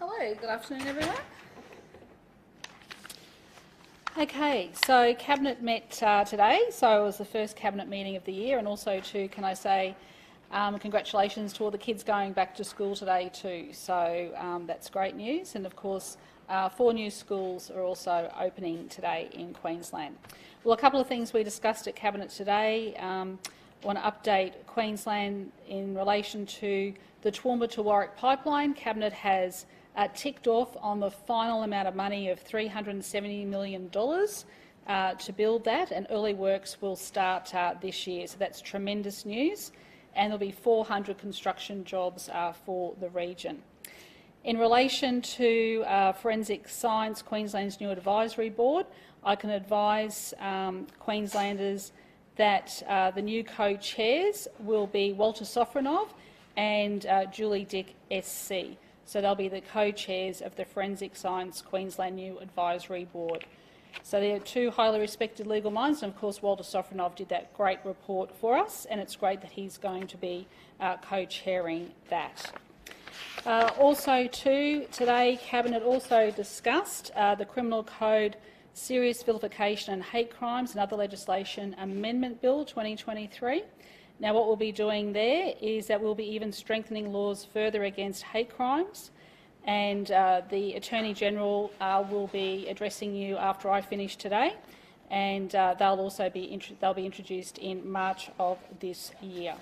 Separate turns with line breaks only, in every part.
Hello, good afternoon everyone. Okay, so Cabinet met today, so it was the first Cabinet meeting of the year, and also too, can I say congratulations to all the kids going back to school today too, so that's great news, and of course 4 new schools are also opening today in Queensland. Well, a couple of things we discussed at Cabinet today. I want to update Queensland in relation to the Toowoomba to Warwick pipeline. Cabinet has ticked off on the final amount of money of $370 million to build that, and early works will start this year. So that's tremendous news, and there'll be 400 construction jobs for the region. In relation to Forensic Science, Queensland's new advisory board, I can advise Queenslanders that the new co-chairs will be Walter Sofronow and Julie Dick SC. So they'll be the co-chairs of the Forensic Science Queensland New Advisory Board. So they're 2 highly respected legal minds, and of course Walter Sofronow did that great report for us, and it's great that he's going to be co-chairing that. Also too, today Cabinet also discussed the Criminal Code Serious Vilification and Hate Crimes and Other Legislation Amendment Bill 2023. Now, what we'll be doing there is that we'll be even strengthening laws further against hate crimes, and the Attorney-General will be addressing you after I finish today, and they'll also be introduced in March of this year.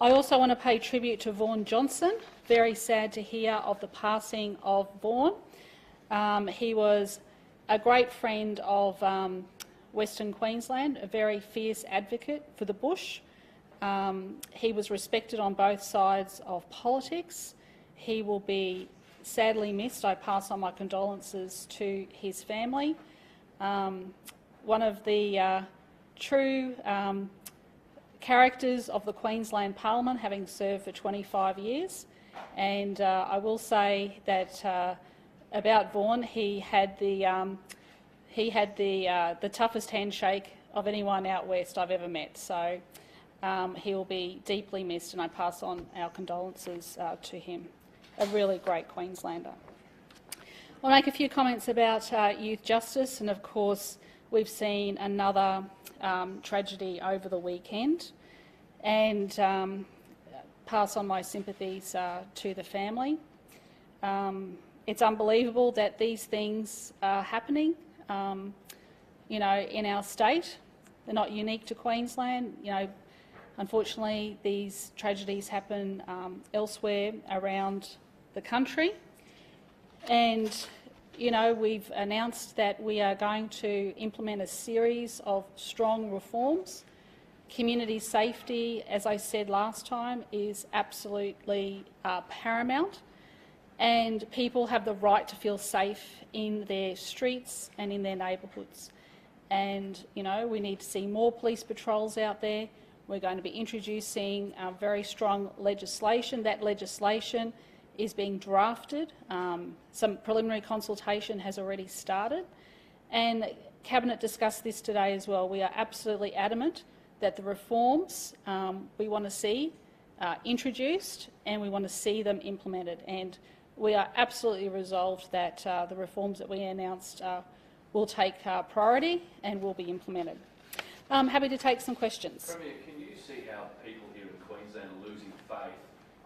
I also want to pay tribute to Vaughan Johnson. Very sad to hear of the passing of Vaughan. He was a great friend of Western Queensland, a very fierce advocate for the bush. He was respected on both sides of politics. He will be sadly missed. I pass on my condolences to his family. One of the true characters of the Queensland Parliament, having served for 25 years. And I will say that about Vaughan, he had the toughest handshake of anyone out west I've ever met. So he will be deeply missed, and I pass on our condolences to him. A really great Queenslander. I'll make a few comments about youth justice, and of course we've seen another tragedy over the weekend, and pass on my sympathies to the family. It's unbelievable that these things are happening, in our state. They're not unique to Queensland. Unfortunately, these tragedies happen elsewhere around the country, and we've announced that we are going to implement a series of strong reforms. Community safety, as I said last time, is absolutely paramount, and people have the right to feel safe in their streets and in their neighbourhoods. And we need to see more police patrols out there. We're going to be introducing very strong legislation. That legislation is being drafted. Some preliminary consultation has already started, and Cabinet discussed this today as well. We are absolutely adamant that the reforms we want to see introduced, and we want to see them implemented. And we are absolutely resolved that the reforms that we announced will take priority and will be implemented. I'm happy to take some questions.
Premier, can you see how people here in Queensland are losing faith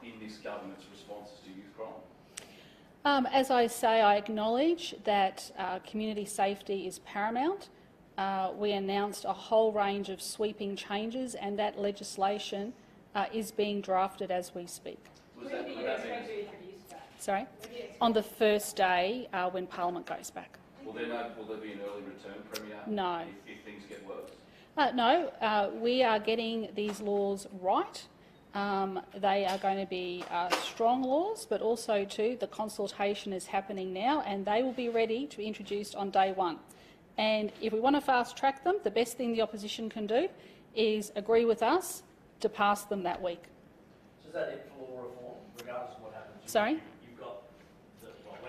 in this government's responses to youth crime?
As I say, I acknowledge that community safety is paramount. We announced a whole range of sweeping changes, and that legislation is being drafted as we speak. Sorry? On the first day when Parliament goes back.
Will there be an early return, Premier?
No.
If things get worse?
No, we are getting these laws right. They are going to be strong laws, but also too the consultation is happening now, and they will be ready to be introduced on day 1. And if we want to fast track them, the best thing the opposition can do is agree with us to pass them that week.
So is that it for law reform, regardless of what happens?
Sorry?
You've got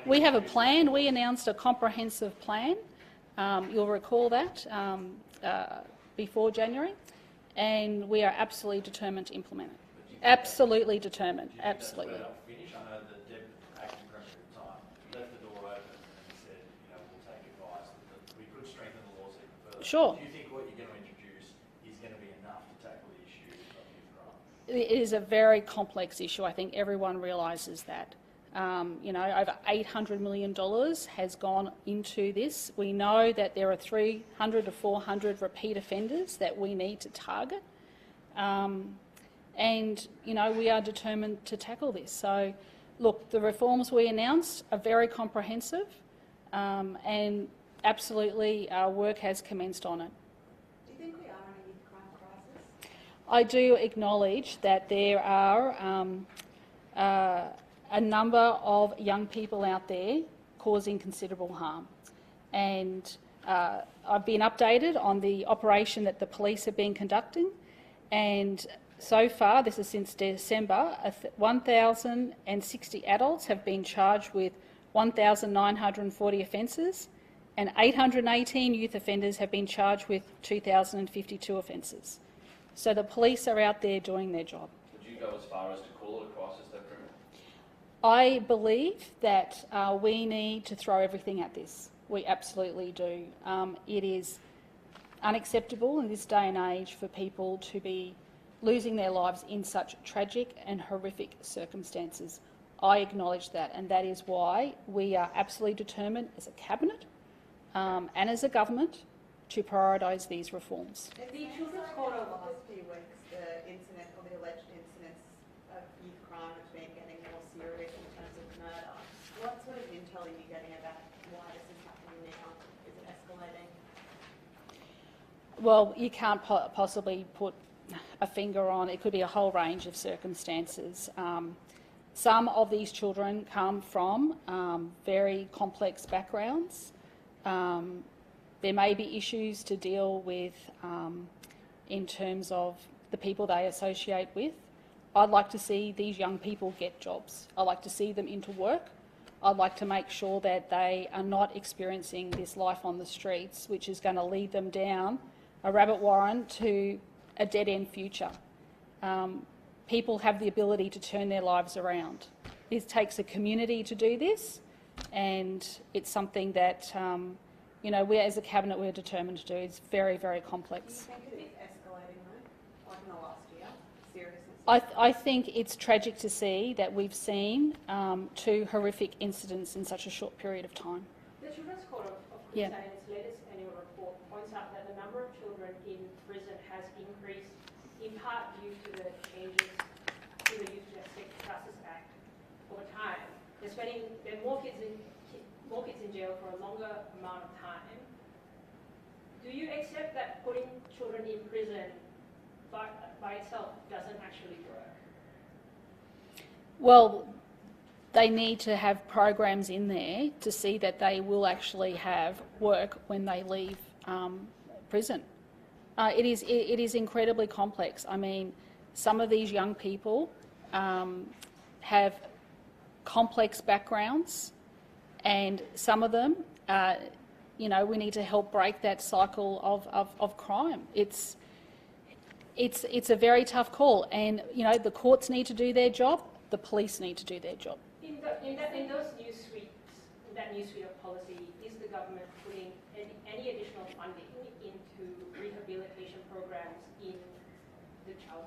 we have a plan. We announced a comprehensive plan. You'll recall that before January, and we are absolutely determined to implement it. Absolutely determined. Absolutely.
Finish. I know that Deb, acting Premier at the
Sure.
Do you think what you're going to introduce is going to be enough to tackle the issue of youth crime?
It is a very complex issue. I think everyone realises that. Over $800 million has gone into this. We know that there are 300 to 400 repeat offenders that we need to target. We are determined to tackle this. So, look, the reforms we announced are very comprehensive and absolutely our work has commenced on it.
Do you think we are in a youth crime crisis?
I do acknowledge that there are a number of young people out there causing considerable harm. And I've been updated on the operation that the police have been conducting, and so far, this is since December, 1,060 adults have been charged with 1,940 offences, and 818 youth offenders have been charged with 2,052 offences. So the police are out there doing their job.
Would you go as far as to call it a crisis, though, Premier?
I believe that we need to throw everything at this. We absolutely do. It is unacceptable in this day and age for people to be losing their lives in such tragic and horrific circumstances. I acknowledge that, and that is why we are absolutely determined as a cabinet and as a government to prioritise these reforms.
The Children's Court over the last few weeks, the incident or the alleged incidents of youth crime have been getting more serious in terms of murder. What sort of intel are you getting about why this is happening now? Is it escalating?
Well, you can't possibly put a finger on. It could be a whole range of circumstances. Some of these children come from very complex backgrounds. There may be issues to deal with in terms of the people they associate with. I'd like to see these young people get jobs. I'd like to see them into work. I'd like to make sure that they are not experiencing this life on the streets, which is going to lead them down a rabbit warren to a dead-end future. People have the ability to turn their lives around. It takes a community to do this, and it's something that we as a cabinet we're determined to do. It's very, very complex.
Do you think it is escalating though, like in the last year? Seriousness?
I think it's tragic to see that we've seen two horrific incidents in such a short period of time.
The Children's Court of Queensland in its latest annual report points out that the number of children in prison has increased in part due to the changes to the Youth Justice Act over time. There are more kids in jail for a longer amount of time. Do you accept that putting children in prison by itself doesn't actually work?
Well, they need to have programs in there to see that they will actually have work when they leave prison. It is incredibly complex. I mean, some of these young people have complex backgrounds, and some of them, we need to help break that cycle of crime. It's a very tough call, and the courts need to do their job. The police need to do their job.
In that new suite of policy, is the government putting any additional funding into rehabilitation programs in the child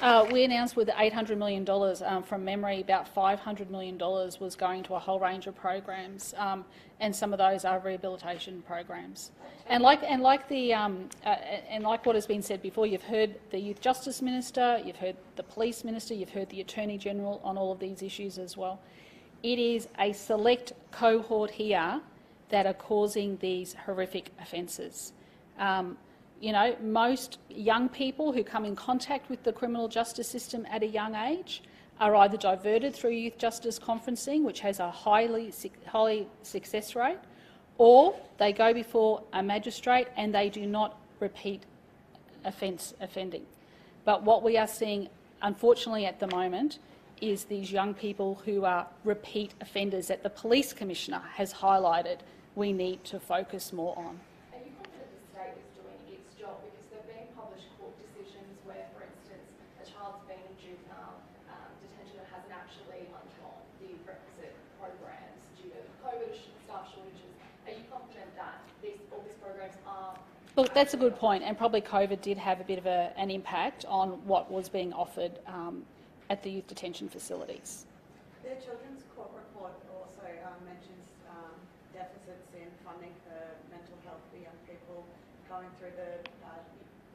prisons?
We announced with $800 million, from memory, about $500 million was going to a whole range of programs, and some of those are rehabilitation programs. And like what has been said before, you've heard the Youth Justice Minister, you've heard the Police Minister, you've heard the Attorney General on all of these issues as well. It is a select cohort here that are causing these horrific offences. Most young people who come in contact with the criminal justice system at a young age are either diverted through youth justice conferencing, which has a high success rate, or they go before a magistrate and they do not repeat offending. But what we are seeing, unfortunately, at the moment is these young people who are repeat offenders that the Police Commissioner has highlighted we need to focus more on.
Are you confident the state is doing its job? Because there have been published court decisions where, for instance, a child's been in juvenile detention and hasn't actually undergone the requisite programs due to COVID staff shortages. Are you confident that all these programs
Look, that's a good point, and probably COVID did have a bit of an impact on what was being offered at the youth detention facilities.
The Children's Court report also mentions deficits in funding for mental health for young people going through the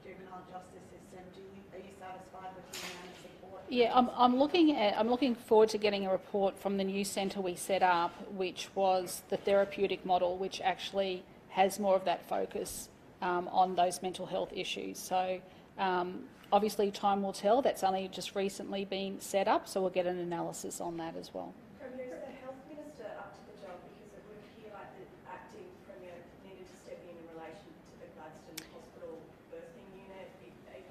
juvenile justice system. Are you satisfied with the amount of support?
Yeah, I'm looking forward to getting a report from the new centre we set up, which was the therapeutic model, which actually has more of that focus on those mental health issues. So obviously time will tell. That's only just recently been set up, so we'll get an analysis on that as well.
Premier, is the Health Minister up to the job? Because it would appear like the acting Premier needed to step in relation to the Gladstone Hospital birthing unit.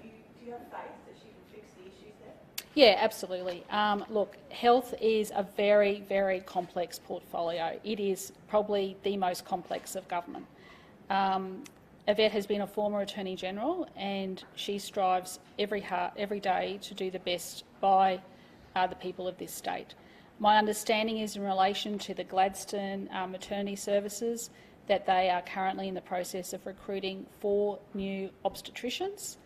Do you have faith that she can fix the issues there?
Yeah, absolutely. Look, health is a very, very complex portfolio. It is probably the most complex of government. Yvette has been a former Attorney General, and she strives every day to do the best by the people of this state. My understanding is in relation to the Gladstone maternity services that they are currently in the process of recruiting 4 new obstetricians.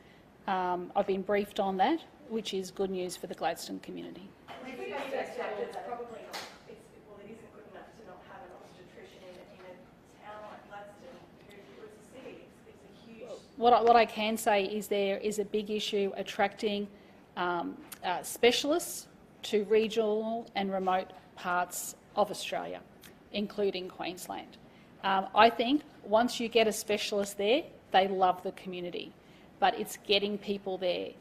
I've been briefed on that, which is good news for the Gladstone community.
It's probably not. It isn't good enough to not have an obstetrician in a town like Gladstone, who is a city. It's a huge.
What I can say is there is a big issue attracting specialists to regional and remote parts of Australia, including Queensland. I think once you get a specialist there, they love the community, but it's getting people there.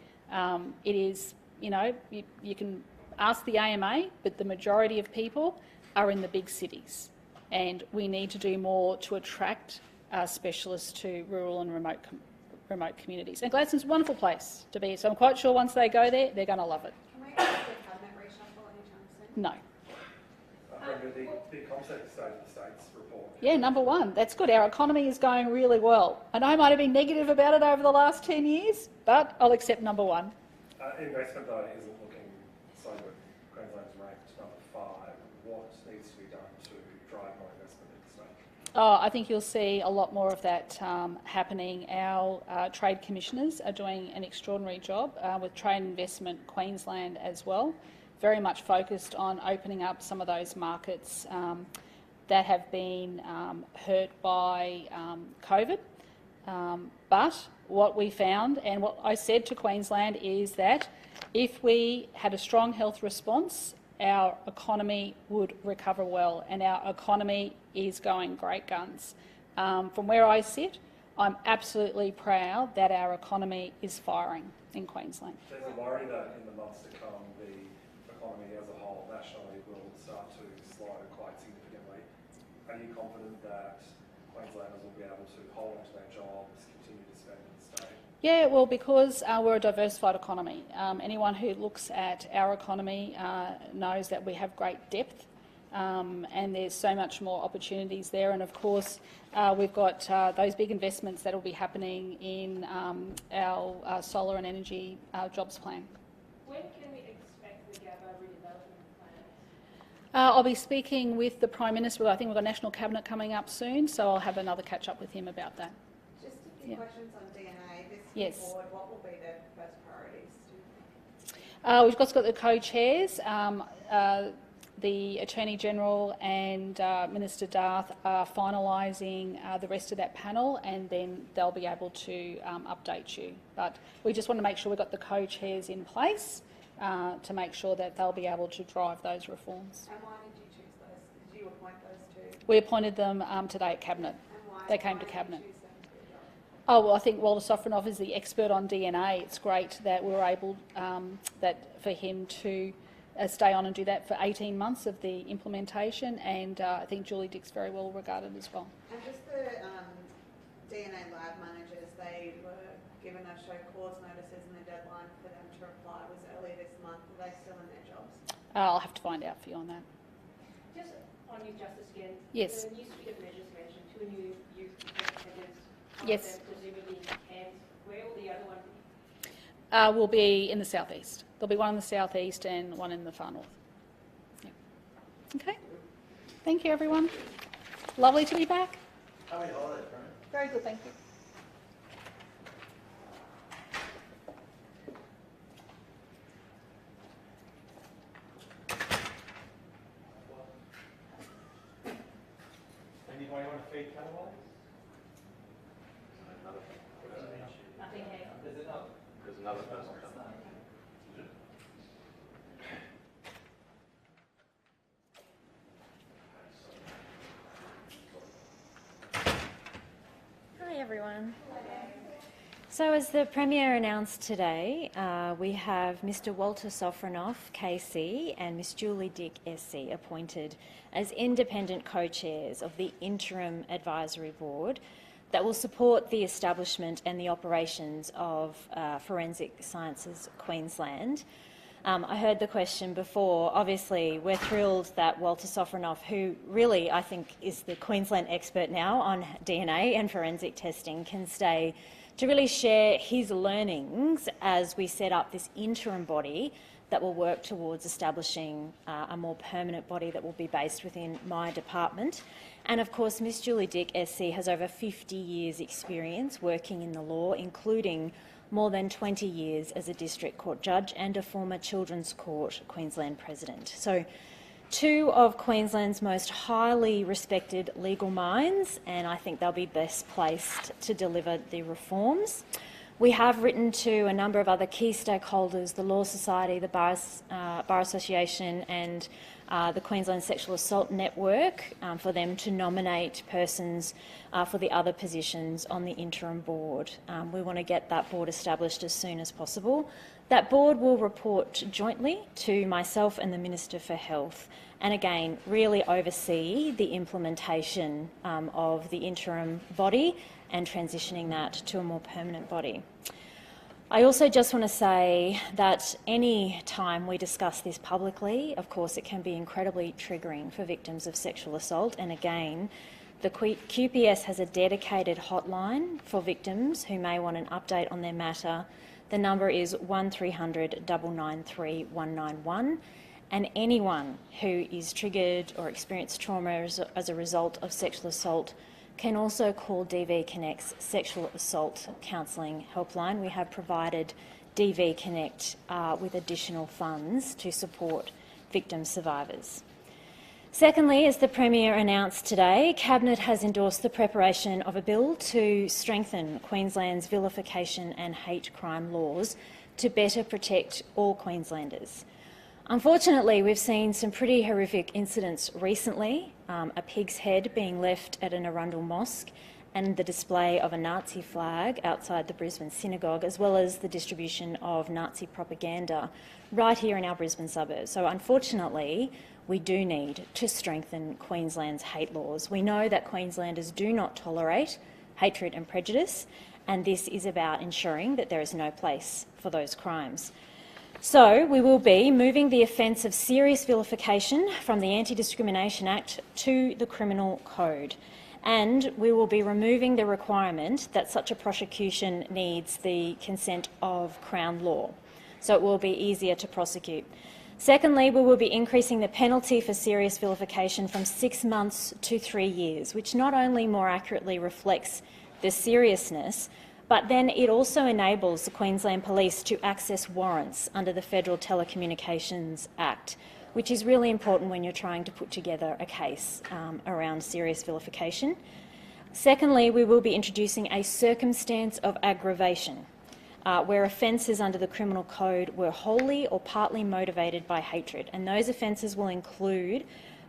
It is, you can ask the AMA, but the majority of people are in the big cities, and we need to do more to attract specialists to rural and remote communities. And Gladstone's a wonderful place to be, so I'm quite sure once they go there, they're going to love it.
Can we expect a cabinet reshuffle anytime soon?
No.
The concept state of the states report.
Yeah, number 1. That's good. Our economy is going really well. I know I might have been negative about it over the last 10 years, but I'll accept number 1.
Investment, though, isn't looking so good. Queensland's ranked number 5. What needs to be done to drive more investment in the state?
Oh, I think you'll see a lot more of that happening. Our trade commissioners are doing an extraordinary job with Trade Investment Queensland as well, very much focused on opening up some of those markets that have been hurt by COVID. But what we found, and what I said to Queensland, is that if we had a strong health response, our economy would recover well, and our economy is going great guns. From where I sit, I'm absolutely proud that our economy is firing in Queensland.
There's a worry that in the months to come, the economy as a whole nationally will start to slow quite significantly. Are you confident that Queenslanders will be able to hold onto their jobs, continue to spend in the state?
Yeah, well, because we're a diversified economy. Anyone who looks at our economy knows that we have great depth, and there's so much more opportunities there. And of course, we've got those big investments that will be happening in our solar and energy jobs plan.
When can we expect the Gabba redevelopment plan?
I'll be speaking with the Prime Minister. I think we've got National Cabinet coming up soon, so I'll have another catch up with him about that.
Just a few questions on DNA. This
Yes.
board, what will be the first priorities, do you think?
We've got the co-chairs. The Attorney General and Minister Darth are finalising the rest of that panel, and then they'll be able to update you. But we just want to make sure we've got the co-chairs in place to make sure that they'll be able to drive those reforms.
And why did you choose those? Did you appoint those two?
We appointed them today at Cabinet.
And why,
They came to
did
Cabinet.
you choose them to be judged?
Oh, well, I think Walter Sofronoff is the expert on DNA. It's great that we were able for him to stay on and do that for 18 months of the implementation, and I think Julie Dick's very well regarded as well.
And just the DNA lab managers, they were given a show cause notices, and the deadline for them to reply was early this month. Are they still in their jobs?
I'll have to find out for you on that.
Just on youth justice again.
Yes.
The new suite of measures mentioned, 2 new youth defenders.
Yes.
Presumably in Cairns. Where will the other one be?
Will be in the southeast. There'll be one in the southeast and one in the far north. Yeah. Okay. Thank you, everyone. Lovely to be back.
How many holidays, Brian?
Very good, thank you.
Anyone want to feed Callaway?
Nothing here.
There's another person.
Hi everyone. So as the Premier announced today, we have Mr Walter Sofronoff, KC, and Miss Julie Dick, SC, appointed as independent co-chairs of the Interim Advisory Board that will support the establishment and the operations of Forensic Sciences Queensland. I heard the question before. Obviously, we're thrilled that Walter Sofronoff, who really I think is the Queensland expert now on DNA and forensic testing, can stay to really share his learnings as we set up this interim body that will work towards establishing a more permanent body that will be based within my department. And of course, Miss Julie Dick, SC, has over 50 years' experience working in the law, including more than 20 years as a district court judge and a former Children's Court Queensland president. So two of Queensland's most highly respected legal minds, and I think they'll be best placed to deliver the reforms. We have written to a number of other key stakeholders, the Law Society, the Bar Association and the Queensland Sexual Assault Network, for them to nominate persons for the other positions on the interim board. We want to get that board established as soon as possible. That board will report jointly to myself and the Minister for Health, and again, really oversee the implementation of the interim body and transitioning that to a more permanent body. I also just want to say that any time we discuss this publicly, of course, it can be incredibly triggering for victims of sexual assault. And again, the QPS has a dedicated hotline for victims who may want an update on their matter. The number is 1300 993 191. And anyone who is triggered or experienced trauma as a result of sexual assault can also call DV Connect's Sexual Assault Counselling Helpline. We have provided DV Connect with additional funds to support victim survivors. Secondly, as the Premier announced today, Cabinet has endorsed the preparation of a bill to strengthen Queensland's vilification and hate crime laws to better protect all Queenslanders. Unfortunately, we've seen some pretty horrific incidents recently, a pig's head being left at an Arundel mosque and the display of a Nazi flag outside the Brisbane synagogue, as well as the distribution of Nazi propaganda right here in our Brisbane suburbs. So unfortunately, we do need to strengthen Queensland's hate laws. We know that Queenslanders do not tolerate hatred and prejudice, and this is about ensuring that there is no place for those crimes. So we will be moving the offence of serious vilification from the Anti-Discrimination Act to the Criminal Code, and we will be removing the requirement that such a prosecution needs the consent of Crown law, so it will be easier to prosecute. Secondly, we will be increasing the penalty for serious vilification from 6 months to 3 years, which not only more accurately reflects the seriousness, but then it also enables the Queensland Police to access warrants under the Federal Telecommunications Act, which is really important when you're trying to put together a case around serious vilification. Secondly, we will be introducing a circumstance of aggravation, where offences under the Criminal Code were wholly or partly motivated by hatred, and those offences will include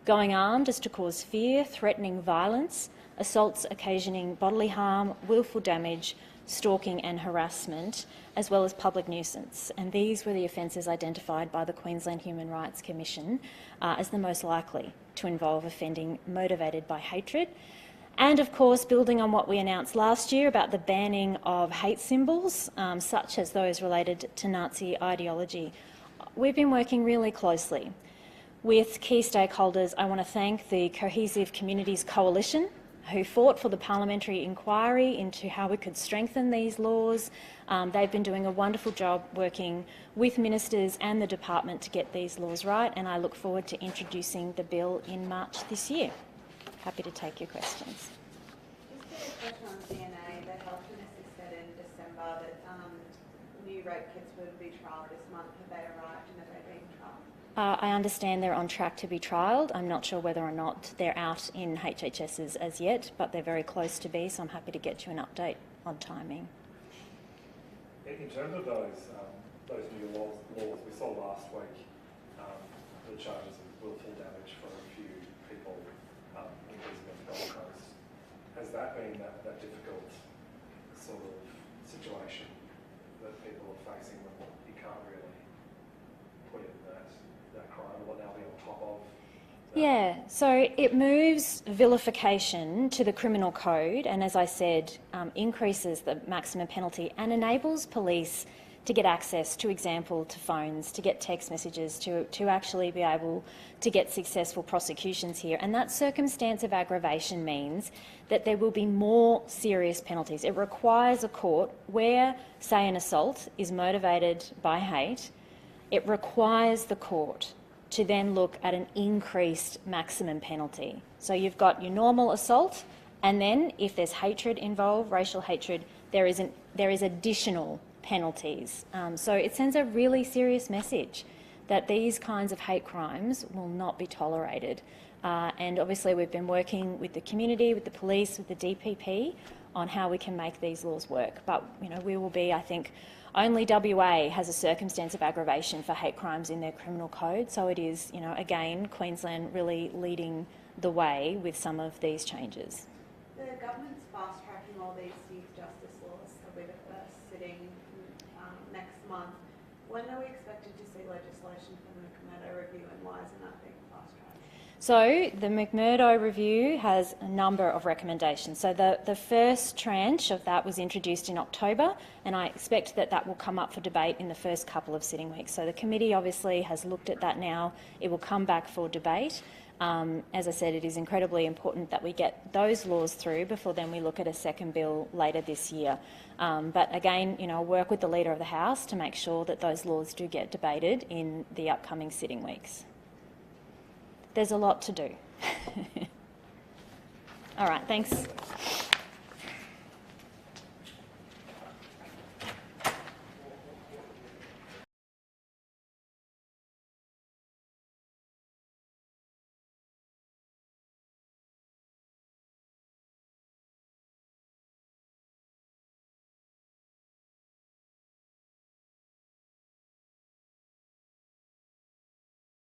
going armed as to cause fear, threatening violence, assaults occasioning bodily harm, willful damage, stalking and harassment, as well as public nuisance. And these were the offences identified by the Queensland Human Rights Commission as the most likely to involve offending motivated by hatred. And of course, building on what we announced last year about the banning of hate symbols, such as those related to Nazi ideology. We've been working really closely with key stakeholders. I want to thank the Cohesive Communities Coalition, who fought for the parliamentary inquiry into how we could strengthen these laws. They've been doing a wonderful job working with ministers and the department to get these laws right, and I look forward to introducing the bill in March this year. Happy to take your questions.
Just a question on DNA. The Health Minister said in December that new rape kits would be trialled this month. Have they arrived and have they been trialled?
I understand they're on track to be trialled. I'm not sure whether or not they're out in HHSs as yet, but they're very close to be, so I'm happy to get you an update on timing.
In terms of those new laws we saw last week, the charges of willful damage for a few people in Brisbane and Gold Coast. Has that been that difficult sort of situation that people are facing when you can't really put in that crime? Will it now be on top of that?
Yeah, so it moves vilification to the criminal code and, as I said, increases the maximum penalty and enables police to get access, to example, to phones, to get text messages, to actually be able to get successful prosecutions here. And that circumstance of aggravation means that there will be more serious penalties. It requires a court where, say, an assault is motivated by hate, it requires the court to then look at an increased maximum penalty. So you've got your normal assault, and then if there's hatred involved, racial hatred, there is additional penalties. So it sends a really serious message that these kinds of hate crimes will not be tolerated. And obviously we've been working with the community, with the police, with the DPP on how we can make these laws work. But we will be, I think, only WA has a circumstance of aggravation for hate crimes in their criminal code. So it is, again, Queensland really leading the way with some of these changes.
The government's fast-tracking all these youth justice laws. There'll be the first sitting next month. When are we expected to see legislation from the McMurdo review, and why isn't that being fast-tracked?
So the McMurdo review has a number of recommendations. So the first tranche of that was introduced in October, and I expect that will come up for debate in the first couple of sitting weeks. So the committee obviously has looked at that now. It will come back for debate. As I said, it is incredibly important that we get those laws through before then we look at a second bill later this year. But again, I'll work with the Leader of the House to make sure that those laws do get debated in the upcoming sitting weeks. There's a lot to do. All right, thanks.